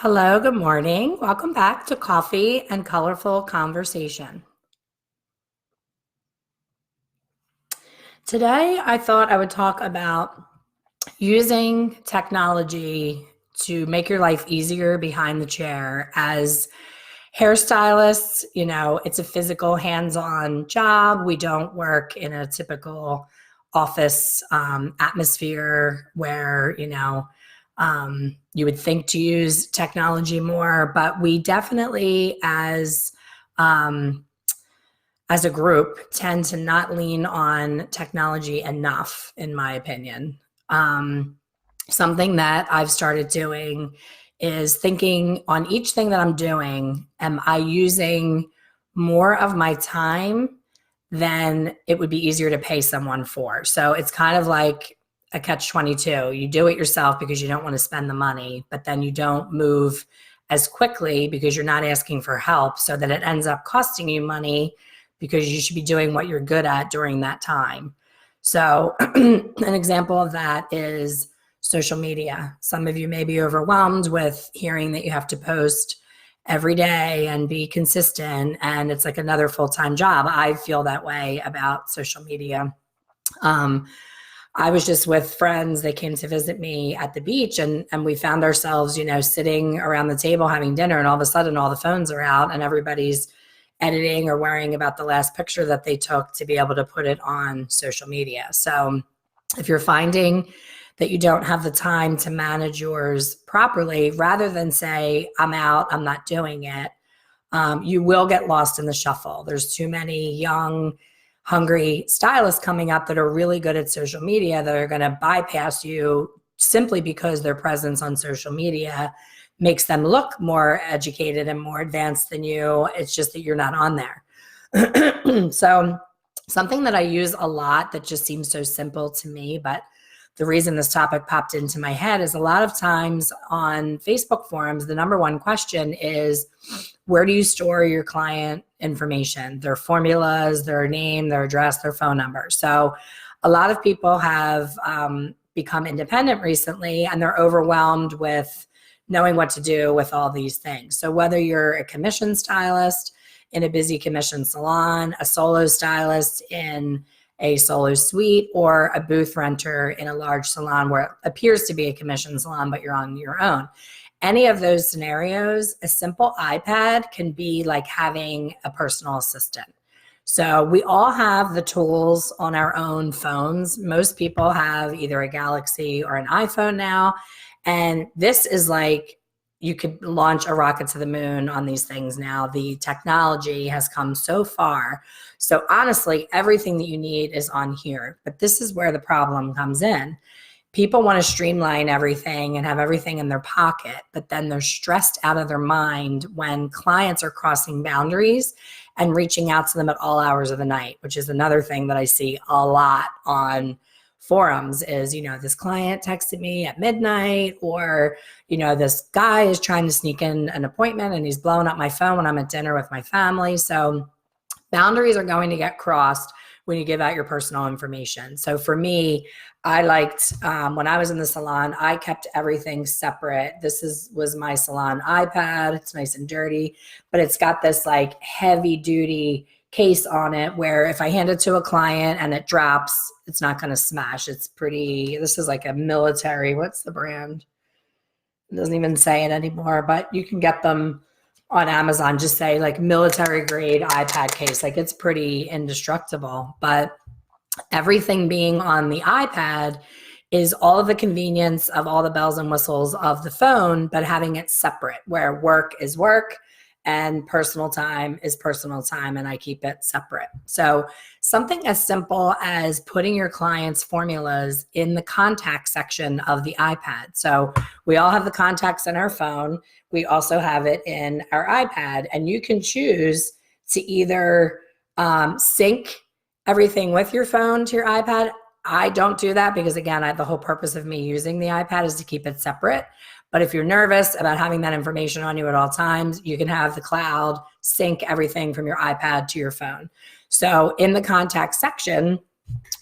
Hello, good morning. Welcome back to Coffee and Colorful Conversation. Today, I thought I would talk about using technology to make your life easier behind the chair. As hairstylists, it's a physical, hands-on job. We don't work in a typical office atmosphere where, you would think to use technology more, but we definitely, as a group, tend to not lean on technology enough, in my opinion. Something that I've started doing is thinking on each thing that I'm doing, am I using more of my time than it would be easier to pay someone for? So it's kind of like a catch-22. You do it yourself because you don't want to spend the money, but then you don't move as quickly because you're not asking for help, so that it ends up costing you money because you should be doing what you're good at during that time. So an example of that is social media. Some of you may be overwhelmed with hearing that you have to post every day and be consistent, and it's like another full-time job. I feel that way about social media. I was just with friends. They came to visit me at the beach, and we found ourselves, sitting around the table having dinner, and all of a sudden all the phones are out and everybody's editing or worrying about the last picture that they took to be able to put it on social media. So if you're finding that you don't have the time to manage yours properly, rather than say, I'm out, I'm not doing it, you will get lost in the shuffle. There's too many young, hungry stylists coming up that are really good at social media that are going to bypass you simply because their presence on social media makes them look more educated and more advanced than you. It's just that you're not on there. So something that I use a lot that just seems so simple to me, but the reason this topic popped into my head is a lot of times on Facebook forums, the number one question is, where do you store your client information? Their formulas, their name, their address, their phone number. So a lot of people have become independent recently, and they're overwhelmed with knowing what to do with all these things. So whether you're a commission stylist in a busy commission salon, a solo stylist in a solo suite, or a booth renter in a large salon where it appears to be a commission salon, but you're on your own. Any of those scenarios, a simple iPad can be like having a personal assistant. So we all have the tools on our own phones. Most people have either a Galaxy or an iPhone now. And this is like, you could launch a rocket to the moon on these things now. The technology has come so far. So honestly, everything that you need is on here. But this is where the problem comes in. People want to streamline everything and have everything in their pocket, but then they're stressed out of their mind when clients are crossing boundaries and reaching out to them at all hours of the night, which is another thing that I see a lot on forums is, this client texted me at midnight, or, this guy is trying to sneak in an appointment and he's blowing up my phone when I'm at dinner with my family. So boundaries are going to get crossed when you give out your personal information. So for me, I liked, when I was in the salon, I kept everything separate. This was my salon iPad. It's nice and dirty, but it's got this like heavy duty case on it where if I hand it to a client and it drops, it's not going to smash. It's pretty, this is like a military, what's the brand? It doesn't even say it anymore, but you can get them on Amazon. Just say like military grade iPad case. Like it's pretty indestructible, but everything being on the iPad is all of the convenience of all the bells and whistles of the phone, but having it separate where work is work and personal time is personal time, and I keep it separate. So something as simple as putting your clients' formulas in the contact section of the iPad. So we all have the contacts in our phone. We also have it in our iPad, and you can choose to either sync everything with your phone to your iPad. I don't do that because, again, the whole purpose of me using the iPad is to keep it separate. But if you're nervous about having that information on you at all times, you can have the cloud sync everything from your iPad to your phone. So in the contact section,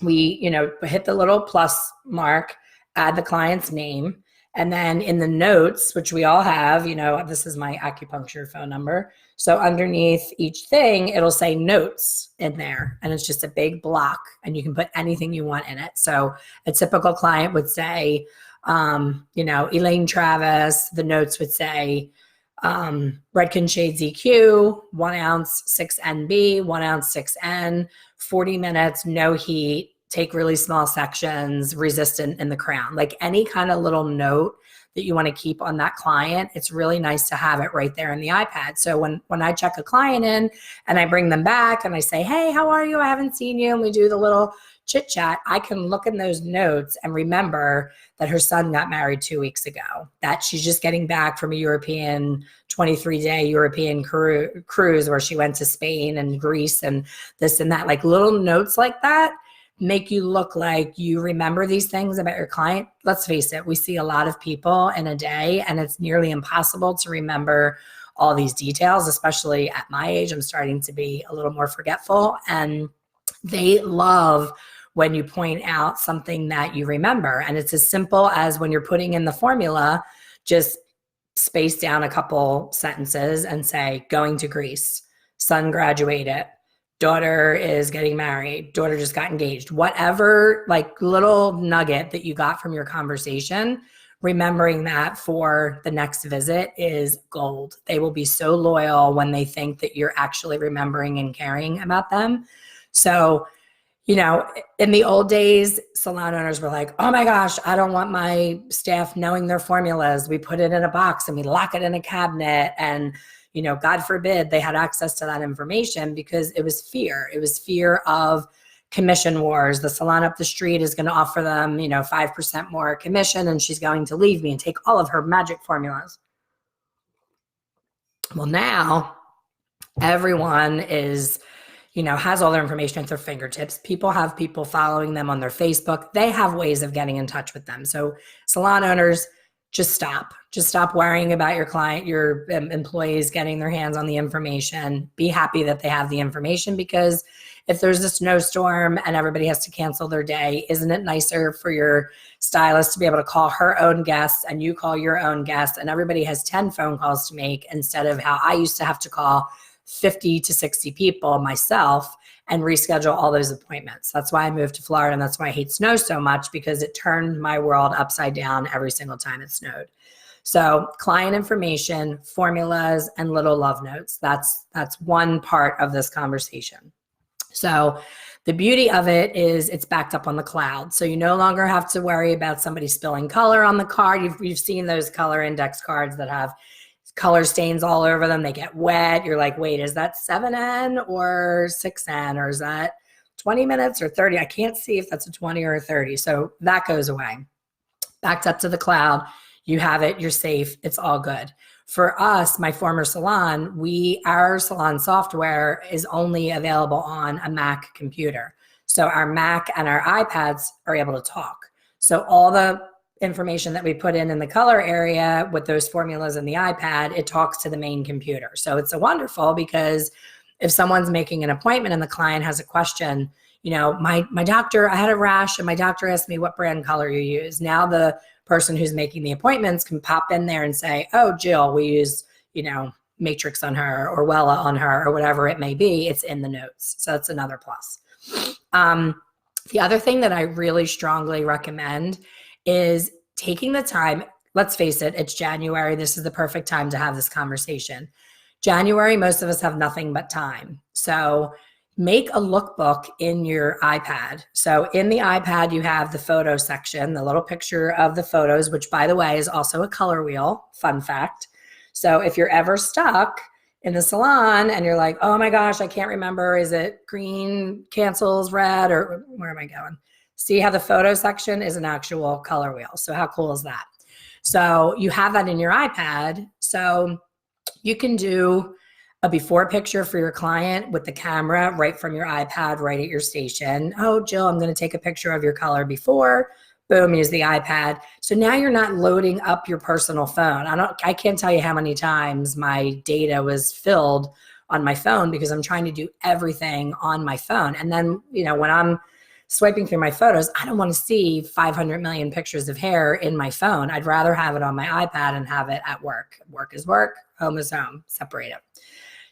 we, hit the little plus mark, add the client's name, And then in the notes, which we all have, you know, this is my acupuncture phone number. So underneath each thing, it'll say notes in there, and it's just a big block, and you can put anything you want in it. So a typical client would say, you know, Elaine Travis. The notes would say, Redken Shades EQ, 1 ounce 6NB, 1 ounce 6N, 40 minutes, no heat, take really small sections, resistant in the crown. Like any kind of little note that you want to keep on that client, it's really nice to have it right there in the iPad. So when I check a client in and I bring them back and I say, hey, how are you? I haven't seen you. And we do the little chit chat, I can look in those notes and remember that her son got married 2 weeks ago, that she's just getting back from a European 23-day European cruise where she went to Spain and Greece and this and that. Like little notes like that make you look like you remember these things about your client. Let's face it, we see a lot of people in a day, and it's nearly impossible to remember all these details, especially at my age. I'm starting to be a little more forgetful, and they love when you point out something that you remember. And it's as simple as when you're putting in the formula, just space down a couple sentences and say, going to Greece, son graduated, daughter is getting married, daughter just got engaged, whatever like little nugget that you got from your conversation, remembering that for the next visit is gold. They will be so loyal when they think that you're actually remembering and caring about them. So, you know, in the old days, salon owners were like, oh my gosh, I don't want my staff knowing their formulas. We put it in a box and we lock it in a cabinet, and you know, God forbid they had access to that information, because it was fear. It was fear of commission wars. The salon up the street is going to offer them, you know, 5% more commission, and she's going to leave me and take all of her magic formulas. Well, now everyone is, you know, has all their information at their fingertips. People have people following them on their Facebook. They have ways of getting in touch with them. So salon owners, just stop worrying about your client, your employees getting their hands on the information. Be happy that they have the information, because if there's a snowstorm and everybody has to cancel their day, isn't it nicer for your stylist to be able to call her own guests and you call your own guests, and everybody has 10 phone calls to make, instead of how I used to have to call 50 to 60 people myself and reschedule all those appointments. That's why I moved to Florida, and that's why I hate snow so much, because it turned my world upside down every single time it snowed. So client information, formulas, and little love notes. That's one part of this conversation. So the beauty of it is it's backed up on the cloud. So you no longer have to worry about somebody spilling color on the card. You've seen those color index cards that have color stains all over them. They get wet. You're like, wait, is that 7N or 6N, or is that 20 minutes or 30? I can't see if that's a 20 or a 30. So that goes away. Backed up to the cloud. You have it. You're safe. It's all good. For us, my former salon, our salon software is only available on a Mac computer. So our Mac and our iPads are able to talk. So all the information that we put in the color area with those formulas in the iPad, it talks to the main computer. So it's wonderful, because if someone's making an appointment and the client has a question, you know, my doctor, I had a rash and my doctor asked me what brand color you use. Now the person who's making the appointments can pop in there and say, oh, Jill, we use, you know, Matrix on her or Wella on her or whatever it may be. It's in the notes. So that's another plus. The other thing that I really strongly recommend is taking the time. Let's face it, it's January. This is the perfect time to have this conversation. January, most of us have nothing but time. So make a lookbook in your iPad. So in the iPad, you have the photo section, the little picture of the photos, which by the way is also a color wheel, fun fact. So if you're ever stuck in the salon and you're like, oh my gosh, I can't remember, is it green cancels red, or where am I going? See how the photo section is an actual color wheel. So how cool is that? So you have that in your iPad. So you can do a before picture for your client with the camera right from your iPad, right at your station. Oh, Jill, I'm going to take a picture of your color before. Boom, use the iPad. So now you're not loading up your personal phone. I can't tell you how many times my data was filled on my phone because I'm trying to do everything on my phone. And then, you know, when I'm swiping through my photos, I don't want to see 500 million pictures of hair in my phone. I'd rather have it on my iPad and have it at work. Work is work, home is home, separate it.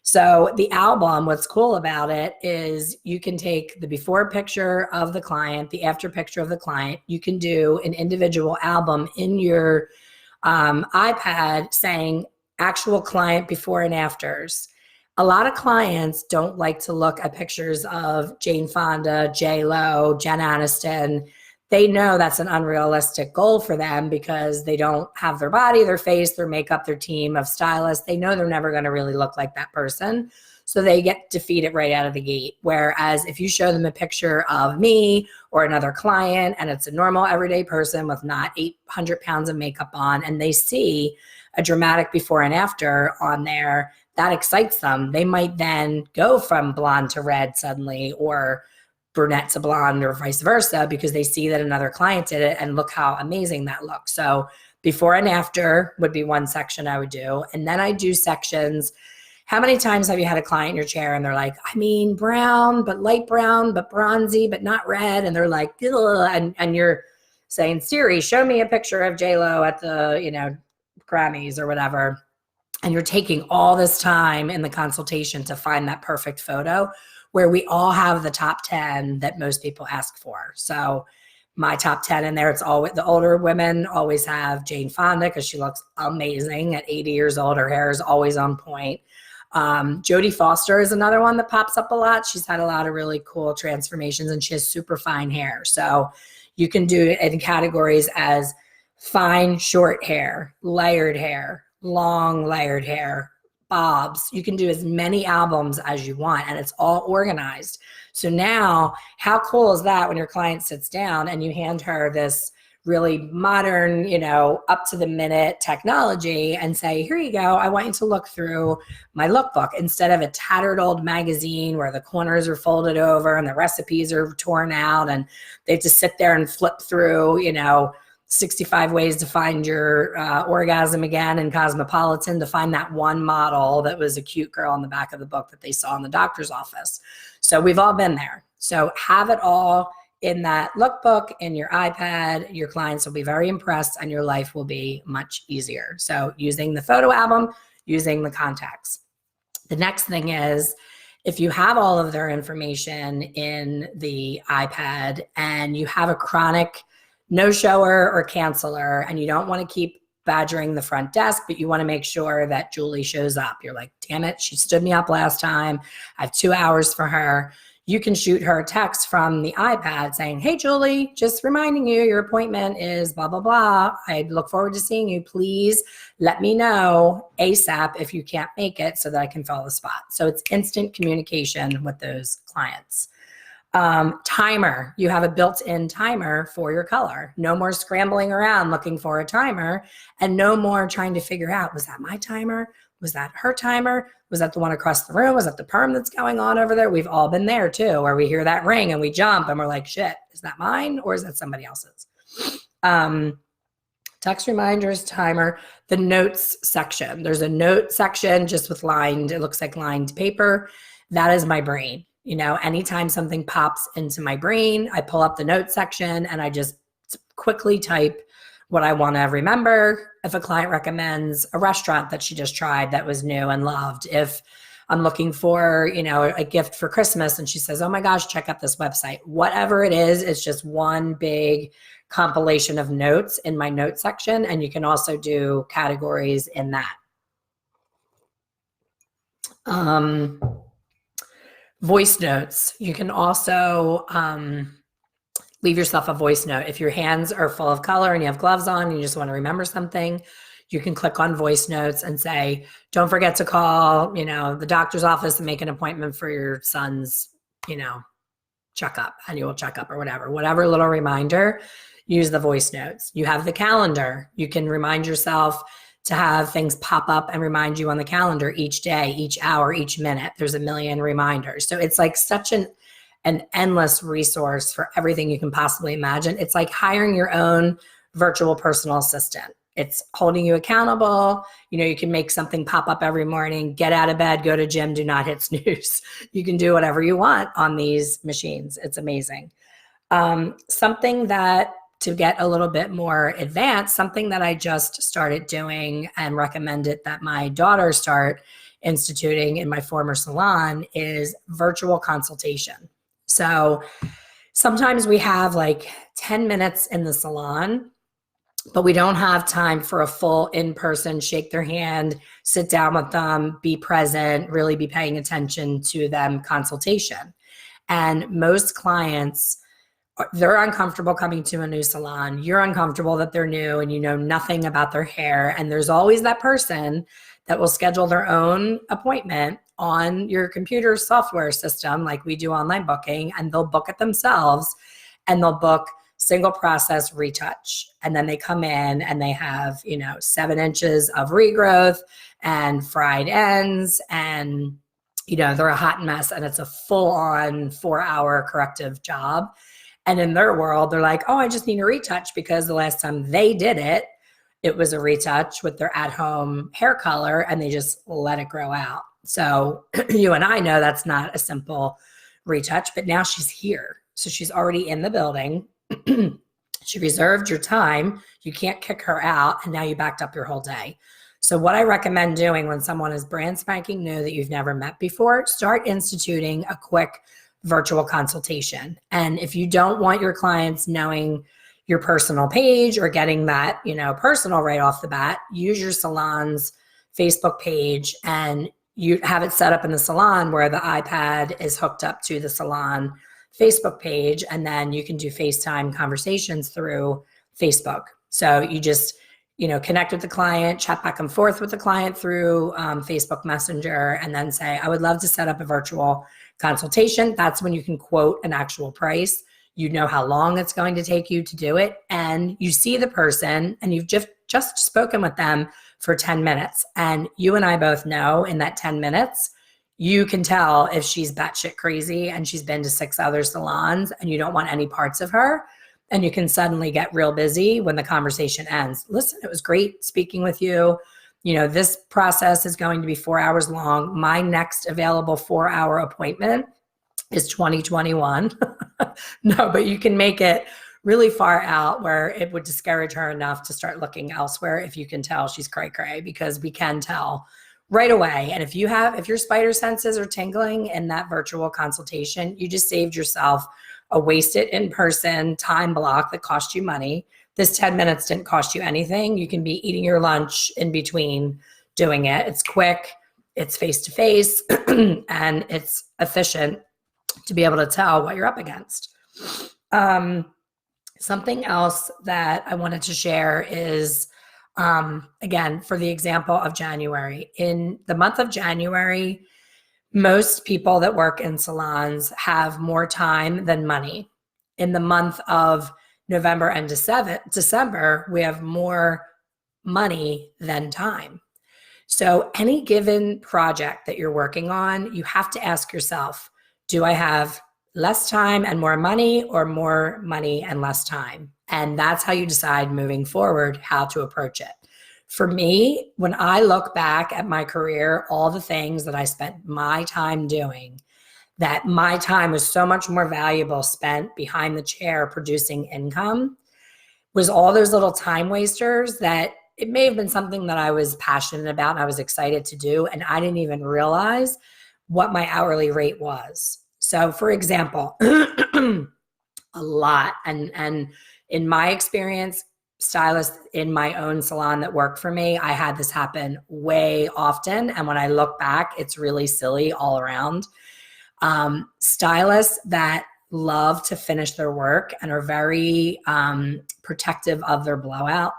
So the album, what's cool about it is you can take the before picture of the client, the after picture of the client. You can do an individual album in your iPad saying actual client before and afters. A lot of clients don't like to look at pictures of Jane Fonda, J-Lo, Jen Aniston. They know that's an unrealistic goal for them because they don't have their body, their face, their makeup, their team of stylists. They know they're never going to really look like that person. So they get defeated right out of the gate. Whereas if you show them a picture of me or another client and it's a normal everyday person with not 800 pounds of makeup on, and they see a dramatic before and after on there, that excites them. They might then go from blonde to red suddenly, or brunette to blonde, or vice versa, because they see that another client did it and look how amazing that looks. So before and after would be one section I would do. And then I do sections. How many times have you had a client in your chair and they're like, I mean, brown, but light brown, but bronzy, but not red. And they're like, ugh, and you're saying, Siri, show me a picture of J-Lo at the, Grammys or whatever. And you're taking all this time in the consultation to find that perfect photo, where we all have the top 10 that most people ask for. So my top 10 in there, it's always the older women always have Jane Fonda because she looks amazing at 80 years old. Her hair is always on point. Jodie Foster is another one that pops up a lot. She's had a lot of really cool transformations and she has super fine hair. So you can do it in categories as fine, short hair, layered hair, long layered hair, bobs. You can do as many albums as you want and it's all organized. So now how cool is that when your client sits down and you hand her this really modern, up to the minute technology and say, here you go. I want you to look through my lookbook instead of a tattered old magazine where the corners are folded over and the recipes are torn out and they have to sit there and flip through, 65 ways to find your orgasm again in Cosmopolitan to find that one model that was a cute girl in the back of the book that they saw in the doctor's office. So we've all been there. So have it all in that lookbook, in your iPad. Your clients will be very impressed and your life will be much easier. So using the photo album, using the contacts. The next thing is, if you have all of their information in the iPad and you have a chronic no-shower or canceler and you don't want to keep badgering the front desk, but you want to make sure that Julie shows up. You're like, damn it, she stood me up last time. I have 2 hours for her. You can shoot her a text from the iPad saying, hey, Julie, just reminding you, your appointment is blah, blah, blah. I look forward to seeing you. Please let me know ASAP if you can't make it so that I can fill the spot. So it's instant communication with those clients. Timer, you have a built-in timer for your color. No more scrambling around looking for a timer and no more trying to figure out, was that my timer? Was that her timer? Was that the one across the room? Was that the perm that's going on over there? We've all been there too, where we hear that ring and we jump and we're like, shit, is that mine or is that somebody else's? Text reminders, timer, the notes section. There's a note section just with lined, it looks like lined paper. That is my brain. Anytime something pops into my brain, I pull up the notes section and I just quickly type what I want to remember. If a client recommends a restaurant that she just tried that was new and loved, if I'm looking for, a gift for Christmas and she says, oh my gosh, check out this website, whatever it is, it's just one big compilation of notes in my notes section. And you can also do categories in that. Voice notes. You can also leave yourself a voice note. If your hands are full of color and you have gloves on and you just want to remember something, you can click on voice notes and say, don't forget to call, the doctor's office and make an appointment for your son's, checkup, annual checkup or whatever little reminder, use the voice notes. You have the calendar. You can remind yourself to have things pop up and remind you on the calendar each day, each hour, each minute. There's a million reminders. So it's like such an endless resource for everything you can possibly imagine. It's like hiring your own virtual personal assistant. It's holding you accountable. You can make something pop up every morning, get out of bed, go to gym, do not hit snooze. You can do whatever you want on these machines. It's amazing. Something that, to get a little bit more advanced, something that I just started doing and recommended that my daughter start instituting in my former salon is virtual consultation. So sometimes we have like 10 minutes in the salon, but we don't have time for a full in-person, shake their hand, sit down with them, be present, really be paying attention to them consultation. And most clients, they're uncomfortable coming to a new salon. You're uncomfortable that they're new and you know nothing about their hair. And there's always that person that will schedule their own appointment on your computer software system, like we do online booking, and they'll book it themselves and they'll book single process retouch. And then they come in and they have, 7 inches of regrowth and fried ends, and they're a hot mess, and it's a full on 4-hour corrective job. And in their world, they're like, oh, I just need a retouch, because the last time they did it, it was a retouch with their at-home hair color, and they just let it grow out. So you and I know that's not a simple retouch, but now she's here. So she's already in the building. She reserved your time. You can't kick her out, and now you backed up your whole day. So what I recommend doing when someone is brand spanking new that you've never met before, start instituting a quick virtual consultation. And if you don't want your clients knowing your personal page or getting that, personal right off the bat, use your salon's Facebook page, and you have it set up in the salon where the iPad is hooked up to the salon Facebook page, and then you can do FaceTime conversations through Facebook. So you just, connect with the client, chat back and forth with the client through Facebook Messenger, and then say, I would love to set up a virtual consultation. That's when you can quote an actual price. You know how long it's going to take you to do it, and you see the person, and you've just spoken with them for 10 minutes. And you and I both know in that 10 minutes, you can tell if she's batshit crazy and she's been to 6 other salons and you don't want any parts of her. And you can suddenly get real busy when the conversation ends. Listen, it was great speaking with you. This process is going to be 4 hours long. My next available 4-hour appointment is 2021. No, but you can make it really far out where it would discourage her enough to start looking elsewhere if you can tell she's cray-cray, because we can tell right away. And if your spider senses are tingling in that virtual consultation, you just saved yourself a wasted in-person time block that cost you money. This 10 minutes didn't cost you anything. You can be eating your lunch in between doing it. It's quick, it's face-to-face, and it's efficient to be able to tell what you're up against. Something else that I wanted to share is, again, for the example of January. In the month of January, most people that work in salons have more time than money. In the month of November and December, we have more money than time. So any given project that you're working on, you have to ask yourself, do I have less time and more money, or more money and less time? And that's how you decide moving forward how to approach it. For me, when I look back at my career, all the things that I spent my time doing, that my time was so much more valuable spent behind the chair producing income, was all those little time wasters that it may have been something that I was passionate about and I was excited to do, and I didn't even realize what my hourly rate was. So for example, a lot, and in my experience, stylists in my own salon that work for me, I had this happen way often. And when I look back, it's really silly all around. Stylists that love to finish their work and are very protective of their blowout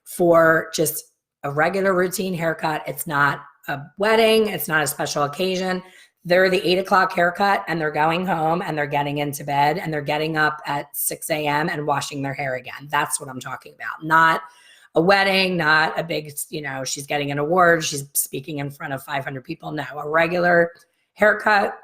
for just a regular routine haircut. It's not a wedding. It's not a special occasion. They're the 8 o'clock haircut, and they're going home and they're getting into bed and they're getting up at 6 a.m. and washing their hair again. That's what I'm talking about. Not a wedding, not a big, she's getting an award, she's speaking in front of 500 people. No, a regular haircut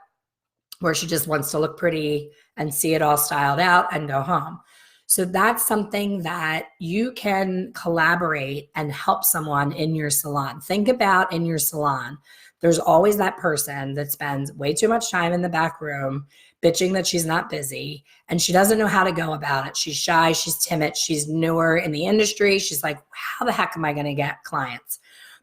where she just wants to look pretty and see it all styled out and go home. So that's something that you can collaborate and help someone in your salon. Think about in your salon, there's always that person that spends way too much time in the back room bitching that she's not busy and she doesn't know how to go about it. She's shy, she's timid, she's newer in the industry. She's like, how the heck am I going to get clients?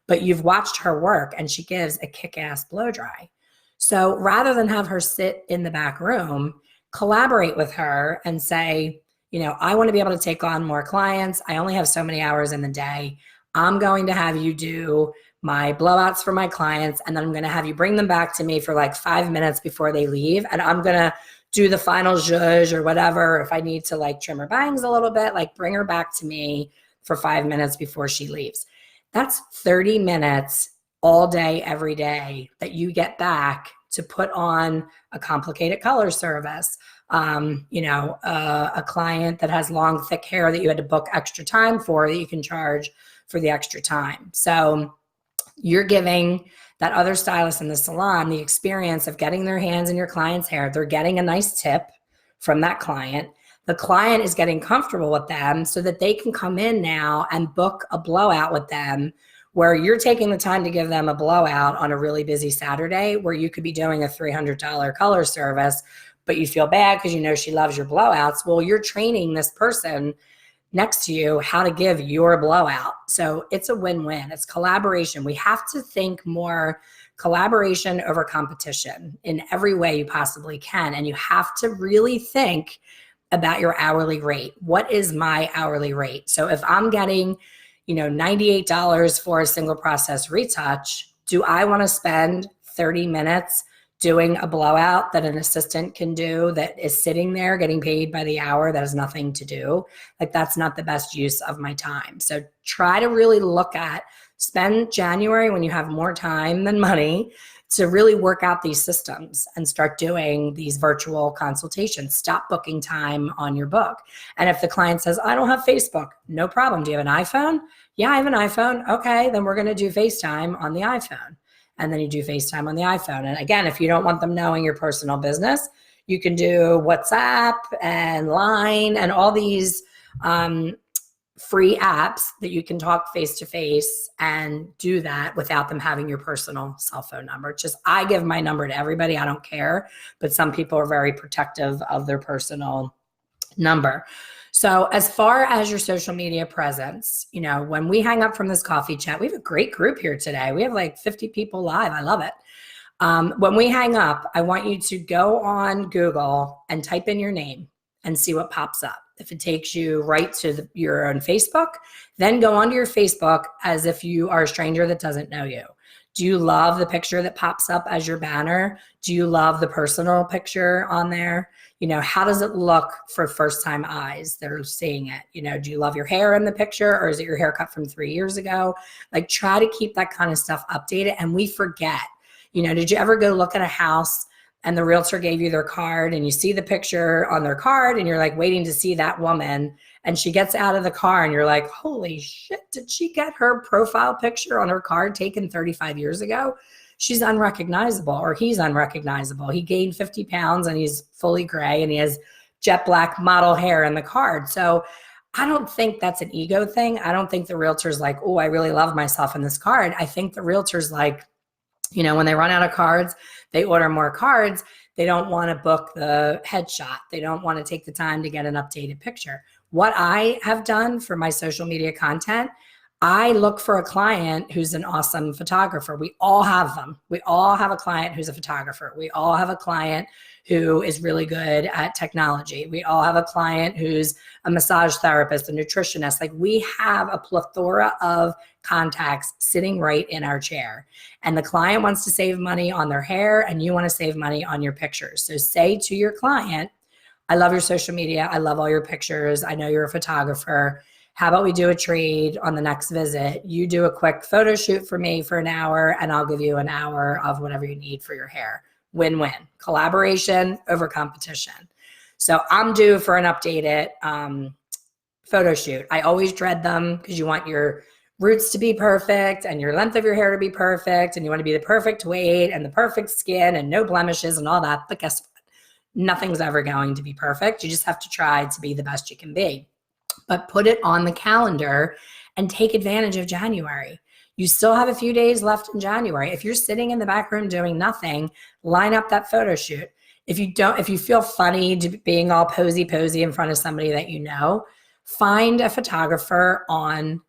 But you've watched her work and she gives a kick-ass blow dry. So rather than have her sit in the back room, collaborate with her and say, I want to be able to take on more clients. I only have so many hours in the day. I'm going to have you do my blowouts for my clients, and then I'm going to have you bring them back to me for like 5 minutes before they leave. And I'm going to do the final zhuzh or whatever. If I need to like trim her bangs a little bit, like bring her back to me for 5 minutes before she leaves. That's 30 minutes all day, every day that you get back to put on a complicated color service. A client that has long, thick hair that you had to book extra time for, that you can charge for the extra time. So you're giving that other stylist in the salon the experience of getting their hands in your client's hair. They're getting a nice tip from that client. The client is getting comfortable with them so that they can come in now and book a blowout with them, where you're taking the time to give them a blowout on a really busy Saturday where you could be doing a $300 color service, but you feel bad because she loves your blowouts. Well, you're training this person next to you how to give your blowout. So it's a win-win. It's collaboration. We have to think more collaboration over competition in every way you possibly can. And you have to really think about your hourly rate. What is my hourly rate? So if I'm getting, $98 for a single process retouch, do I want to spend 30 minutes doing a blowout that an assistant can do that is sitting there getting paid by the hour that has nothing to do? Like, that's not the best use of my time. So try to really spend January when you have more time than money to really work out these systems and start doing these virtual consultations. Stop booking time on your book. And if the client says, I don't have Facebook, no problem. Do you have an iPhone? Yeah, I have an iPhone. Okay, then we're going to do FaceTime on the iPhone. And then you do FaceTime on the iPhone. And again, if you don't want them knowing your personal business, you can do WhatsApp and Line and all these free apps that you can talk face-to-face and do that without them having your personal cell phone number. I give my number to everybody. I don't care. But some people are very protective of their personal number. So as far as your social media presence, when we hang up from this coffee chat, we have a great group here today. We have like 50 people live. I love it. When we hang up, I want you to go on Google and type in your name and see what pops up. If it takes you right to your own Facebook, then go onto your Facebook as if you are a stranger that doesn't know you. Do you love the picture that pops up as your banner? Do you love the personal picture on there? How does it look for first-time eyes that are seeing it? Do you love your hair in the picture, or is it your haircut from 3 years ago? Like, try to keep that kind of stuff updated. And we forget, did you ever go look at a house and the realtor gave you their card and you see the picture on their card and you're like waiting to see that woman, and she gets out of the car and you're like, holy shit, did she get her profile picture on her card taken 35 years ago? She's unrecognizable, or he's unrecognizable. He gained 50 pounds and he's fully gray and he has jet black model hair in the card. So I don't think that's an ego thing. I don't think the realtor's like, oh, I really love myself in this card. I think the realtor's like, when they run out of cards, they order more cards. They don't want to book the headshot. They don't want to take the time to get an updated picture. What I have done for my social media content, I look for a client who's an awesome photographer. We all have them. We all have a client who's a photographer. We all have a client who is really good at technology. We all have a client who's a massage therapist, a nutritionist. Like, we have a plethora of contacts sitting right in our chair. And the client wants to save money on their hair and you want to save money on your pictures. So say to your client, I love your social media. I love all your pictures. I know you're a photographer. How about we do a trade on the next visit? You do a quick photo shoot for me for an hour and I'll give you an hour of whatever you need for your hair. Win-win. Collaboration over competition. So I'm due for an updated photo shoot. I always dread them because you want your roots to be perfect and your length of your hair to be perfect and you want to be the perfect weight and the perfect skin and no blemishes and all that. But guess what? Nothing's ever going to be perfect. You just have to try to be the best you can be. But put it on the calendar and take advantage of January. You still have a few days left in January. If you're sitting in the back room doing nothing, line up that photo shoot. If you feel funny being all posy in front of somebody that you know, find a photographer online.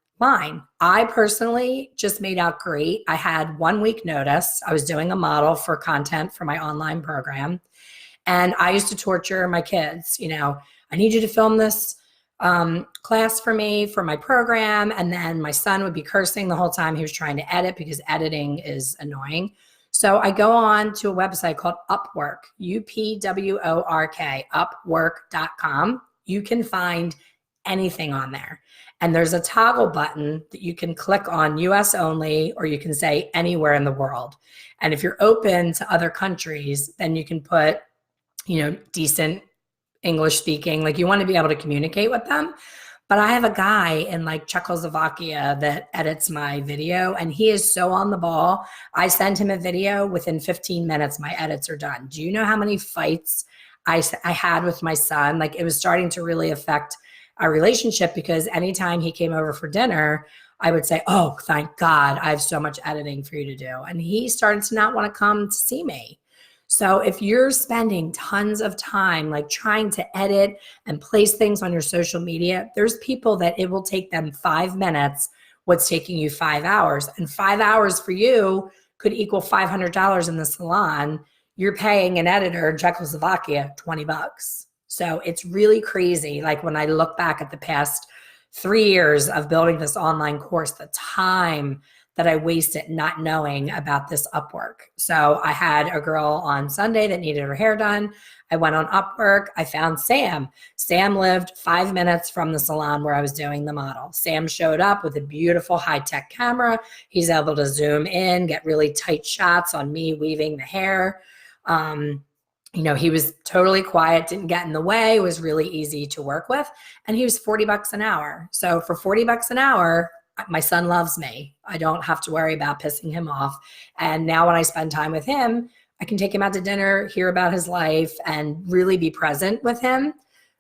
I personally just made out great. I had 1 week notice. I was doing a model for content for my online program. And I used to torture my kids. I need you to film this class for me for my program. And then my son would be cursing the whole time he was trying to edit because editing is annoying. So I go on to a website called Upwork, UPWORK, upwork.com. You can find anything on there. And there's a toggle button that you can click on US only, or you can say anywhere in the world. And if you're open to other countries, then you can put, decent English speaking, like you want to be able to communicate with them. But I have a guy in like Czechoslovakia that edits my video, and he is so on the ball. I send him a video, within 15 minutes, my edits are done. Do you know how many fights I had with my son? Like, it was starting to really affect our relationship, because anytime he came over for dinner, I would say, oh, thank God, I have so much editing for you to do. And he started to not want to come to see me. So if you're spending tons of time like trying to edit and place things on your social media, there's people that it will take them 5 minutes what's taking you 5 hours. And 5 hours for you could equal $500 in the salon. You're paying an editor in Czechoslovakia $20. So it's really crazy. Like, when I look back at the past 3 years of building this online course, the time that I wasted not knowing about this Upwork. So I had a girl on Sunday that needed her hair done. I went on Upwork. I found Sam. Sam lived 5 minutes from the salon where I was doing the model. Sam showed up with a beautiful high-tech camera. He's able to zoom in, get really tight shots on me weaving the hair. He was totally quiet, didn't get in the way, was really easy to work with. And he was $40 an hour. So for $40 an hour, my son loves me. I don't have to worry about pissing him off. And now when I spend time with him, I can take him out to dinner, hear about his life, and really be present with him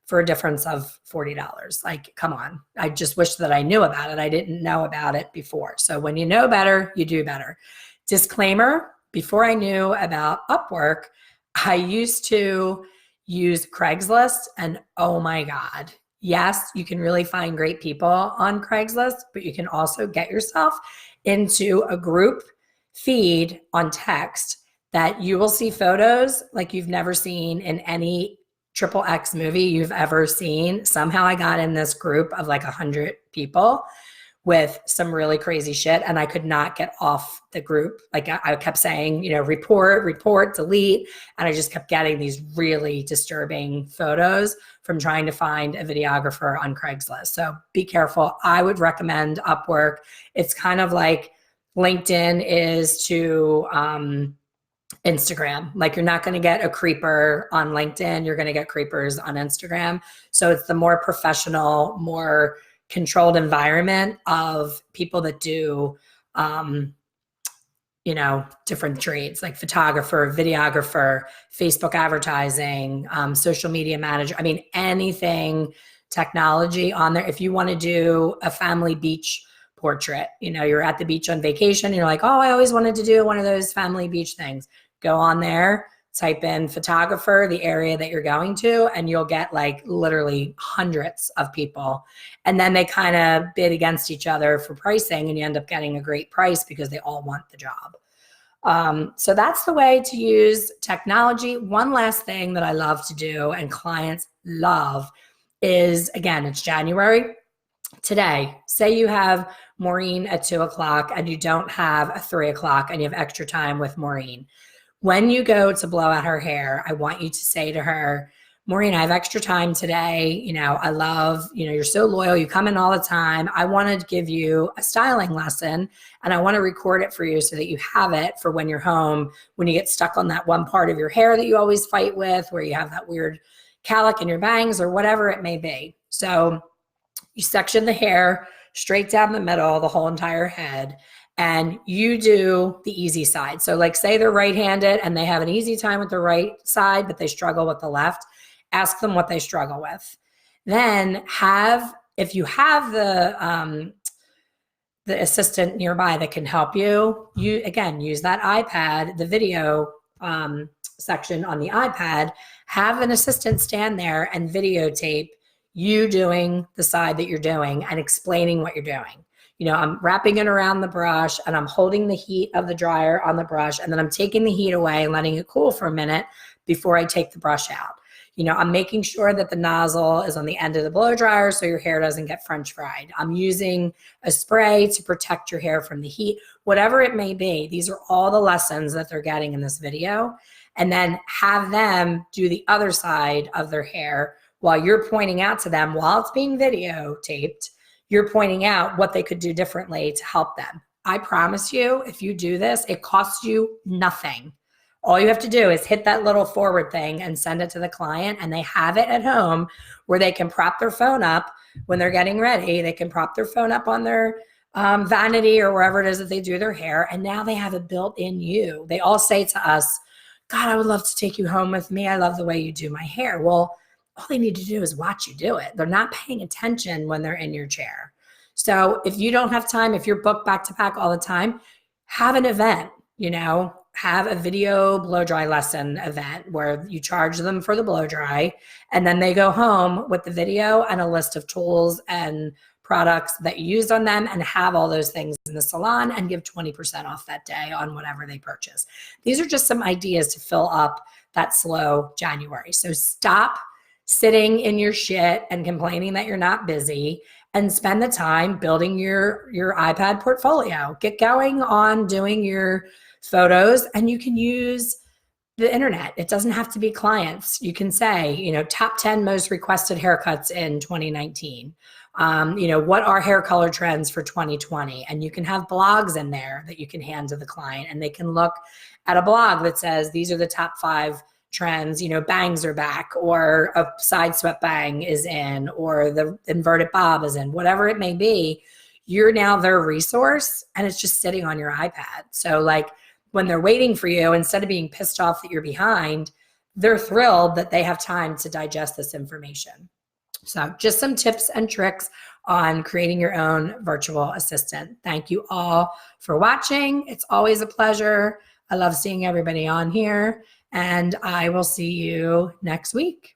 for a difference of $40. Like, come on. I just wish that I knew about it. I didn't know about it before. So when you know better, you do better. Disclaimer, before I knew about Upwork, I used to use Craigslist, and oh my God. Yes, you can really find great people on Craigslist, but you can also get yourself into a group feed on text that you will see photos like you've never seen in any XXX movie you've ever seen. Somehow I got in this group of like 100 people with some really crazy shit, and I could not get off the group. Like, I kept saying, report, delete, and I just kept getting these really disturbing photos from trying to find a videographer on Craigslist. So be careful. I would recommend Upwork. It's kind of like LinkedIn is to Instagram. Like, you're not going to get a creeper on LinkedIn. You're going to get creepers on Instagram. So it's the more professional, more controlled environment of people that do, different trades like photographer, videographer, Facebook advertising, social media manager. I mean, anything technology on there. If you want to do a family beach portrait, you're at the beach on vacation, and you're like, oh, I always wanted to do one of those family beach things. Go on there, type in photographer, the area that you're going to, and you'll get like literally hundreds of people. And then they kind of bid against each other for pricing, and you end up getting a great price because they all want the job. So that's the way to use technology. One last thing that I love to do and clients love is, again, it's January. Today, say you have Maureen at 2:00 and you don't have a 3:00 and you have extra time with Maureen. When you go to blow out her hair, I want you to say to her, Maureen, I have extra time today. I love, you're so loyal. You come in all the time. I want to give you a styling lesson, and I want to record it for you so that you have it for when you're home, when you get stuck on that one part of your hair that you always fight with, where you have that weird calic in your bangs or whatever it may be. So you section the hair straight down the middle, the whole entire head. and you do the easy side. So like say they're right-handed and they have an easy time with the right side, but they struggle with the left, ask them what they struggle with. Then if you have the assistant nearby that can help you, again, use that iPad, the video section on the iPad, have an assistant stand there and videotape you doing the side that you're doing and explaining what you're doing. You know, I'm wrapping it around the brush and I'm holding the heat of the dryer on the brush, and then I'm taking the heat away and letting it cool for a minute before I take the brush out. You know, I'm making sure that the nozzle is on the end of the blow dryer so your hair doesn't get French fried. I'm using a spray to protect your hair from the heat, whatever it may be. These are all the lessons that they're getting in this video. And then have them do the other side of their hair while you're pointing out to them, while it's being videotaped, you're pointing out what they could do differently to help them. I promise you, if you do this, it costs you nothing. All you have to do is hit that little forward thing and send it to the client, and they have it at home where they can prop their phone up when they're getting ready. They can prop their phone up on their vanity or wherever it is that they do their hair, and now they have it built in you. They all say to us, God, I would love to take you home with me. I love the way you do my hair. Well, all they need to do is watch you do it. They're not paying attention when they're in your chair. So if you don't have time, if you're booked back to back all the time, have an event, you know, have a video blow dry lesson event where you charge them for the blow dry, and then they go home with the video and a list of tools and products that you used on them, and have all those things in the salon and give 20% off that day on whatever they purchase. These are just some ideas to fill up that slow January. So stop sitting in your shit and complaining that you're not busy, and spend the time building your iPad portfolio. Get going on doing your photos, and you can use the internet. It doesn't have to be clients. You can say, you know, top 10 most requested haircuts in 2019. You know, what are hair color trends for 2020? And you can have blogs in there that you can hand to the client, and they can look at a blog that says, these are the top 5 trends, you know, bangs are back, or a side swept bang is in, or the inverted bob is in, whatever it may be. You're now their resource, and it's just sitting on your iPad. So like when they're waiting for you, instead of being pissed off that you're behind, they're thrilled that they have time to digest this information. So just some tips and tricks on creating your own virtual assistant. Thank you all for watching. It's always a pleasure. I love seeing everybody on here, and I will see you next week.